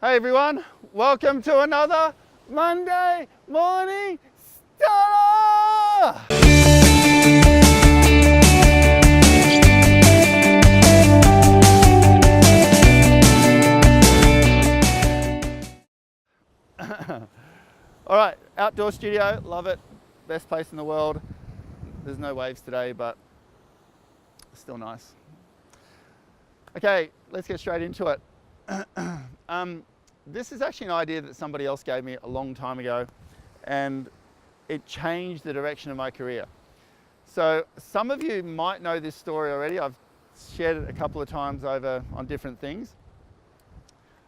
Hey everyone, welcome to another Monday Morning Starter! All right, outdoor studio, love it. Best place in the world. There's no waves today, but still nice. Okay, let's get straight into it. This is actually an idea that somebody else gave me a long time ago, and it changed the direction of my career. So some of you might know this story already. I've shared it a couple of times over on different things.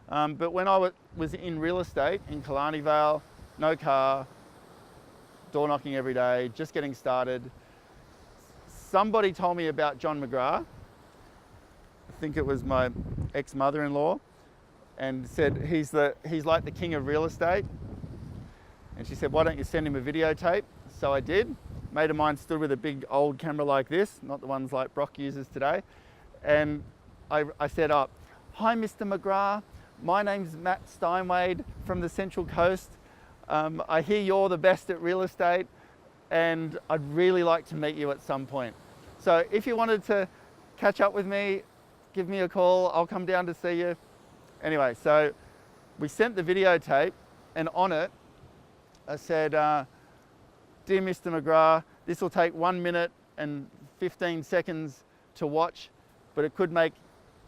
But when I was in real estate in Killarney Vale, no car, door knocking every day, just getting started, somebody told me about John McGrath. I think it was my ex-mother-in-law, and said he's like the king of real estate. And she said, why don't you send him a videotape? So I did. A mate of mine stood with a big old camera like this, not the ones like Brock uses today. And I said, hi Mr. McGrath, my name's Matt Steinwede from the Central Coast. I hear you're the best at real estate, and I'd really like to meet you at some point. So if you wanted to catch up with me, give me a call, I'll come down to see you. Anyway, so we sent the videotape, and on it, I said, dear Mr. McGrath, this will take 1 minute and 15 seconds to watch, but it could make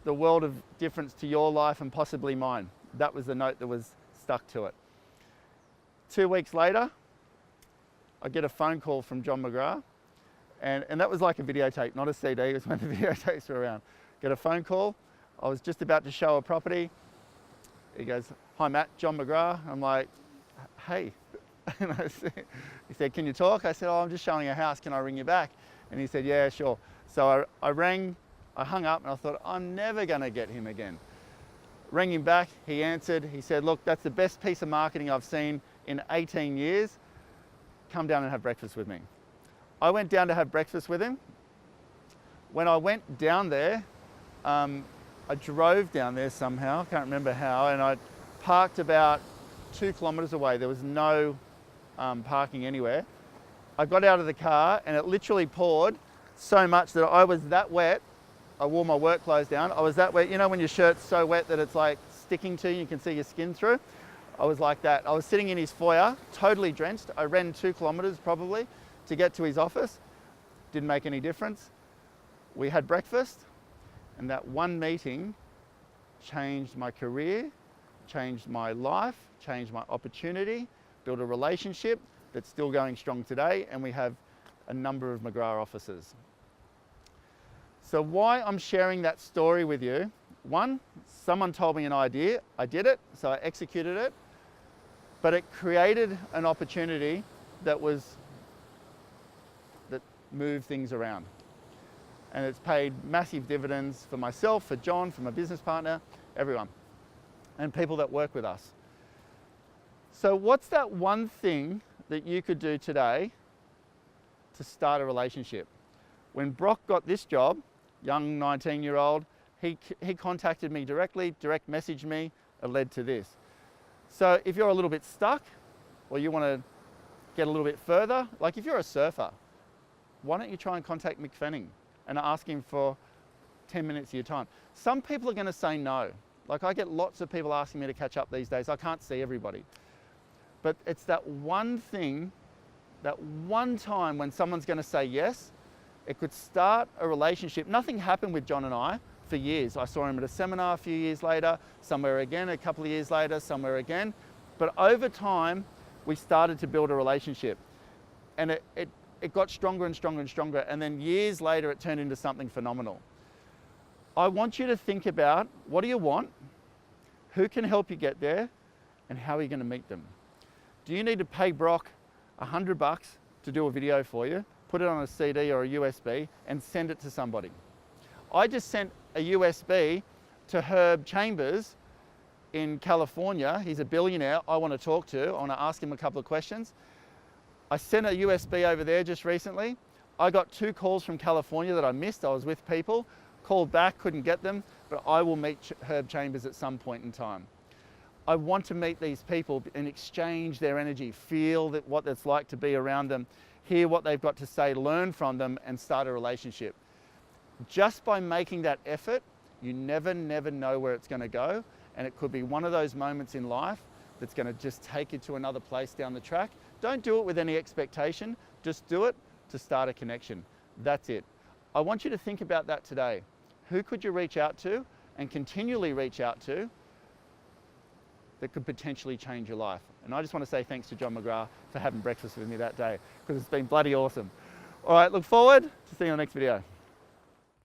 the world of difference to your life and possibly mine. That was the note that was stuck to it. 2 weeks later, I get a phone call from John McGrath, and that was like a videotape, not a CD. It was when the videotapes were around. Get a phone call. I was just about to show a property. He goes, hi Matt, John McGrath. I'm like, hey. He said, can you talk? I said, oh, I'm just showing a house. Can I ring you back? And he said, yeah, sure. So I rang, I hung up, and I thought, I'm never going to get him again. Rang him back. He answered. He said, look, that's the best piece of marketing I've seen in 18 years. Come down and have breakfast with me. I went down to have breakfast with him. When I went down there, I drove down there somehow, can't remember how, and I parked about 2 kilometres away. There was no parking anywhere. I got out of the car and it literally poured so much that I was that wet. I wore my work clothes down. I was that wet. You know when your shirt's so wet that it's like sticking to you, you can see your skin through? I was like that. I was sitting in his foyer, totally drenched. I ran 2 kilometres probably to get to his office. Didn't make any difference. We had breakfast. And that one meeting changed my career, changed my life, changed my opportunity, built a relationship that's still going strong today, and we have a number of McGrath offices. So why I'm sharing that story with you, one, someone told me an idea, I did it, so I executed it, but it created an opportunity that moved things around. And it's paid massive dividends for myself, for John, for my business partner, everyone, and people that work with us. So what's that one thing that you could do today to start a relationship? When Brock got this job, young 19-year-old, he contacted me directly, direct messaged me, it led to this. So if you're a little bit stuck, or you want to get a little bit further, like if you're a surfer, why don't you try and contact Mick Fanning and ask him for 10 minutes of your time? Some people are going to say no. Like I get lots of people asking me to catch up these days. I can't see everybody. But it's that one thing, that one time when someone's going to say yes, it could start a relationship. Nothing happened with John and I for years. I saw him at a seminar a few years later, somewhere again, a couple of years later, somewhere again. But over time, we started to build a relationship. And it got stronger and stronger and stronger, and then years later it turned into something phenomenal. I want you to think about, what do you want? Who can help you get there? And how are you going to meet them? Do you need to pay Brock $100 to do a video for you, put it on a CD or a USB and send it to somebody? I just sent a USB to Herb Chambers in California. He's a billionaire I want to talk to. I want to ask him a couple of questions. I sent a USB over there just recently. I got 2 calls from California that I missed. I was with people, called back, couldn't get them, but I will meet Herb Chambers at some point in time. I want to meet these people and exchange their energy, feel what it's like to be around them, hear what they've got to say, learn from them, and start a relationship. Just by making that effort, you never know where it's going to go, and it could be one of those moments in life that's going to just take you to another place down the track. Don't do it with any expectation, just do it to start a connection. That's it. I want you to think about that today. Who could you reach out to and continually reach out to that could potentially change your life? And I just want to say thanks to John McGrath for having breakfast with me that day, because it's been bloody awesome. All right, look forward to seeing you on the next video.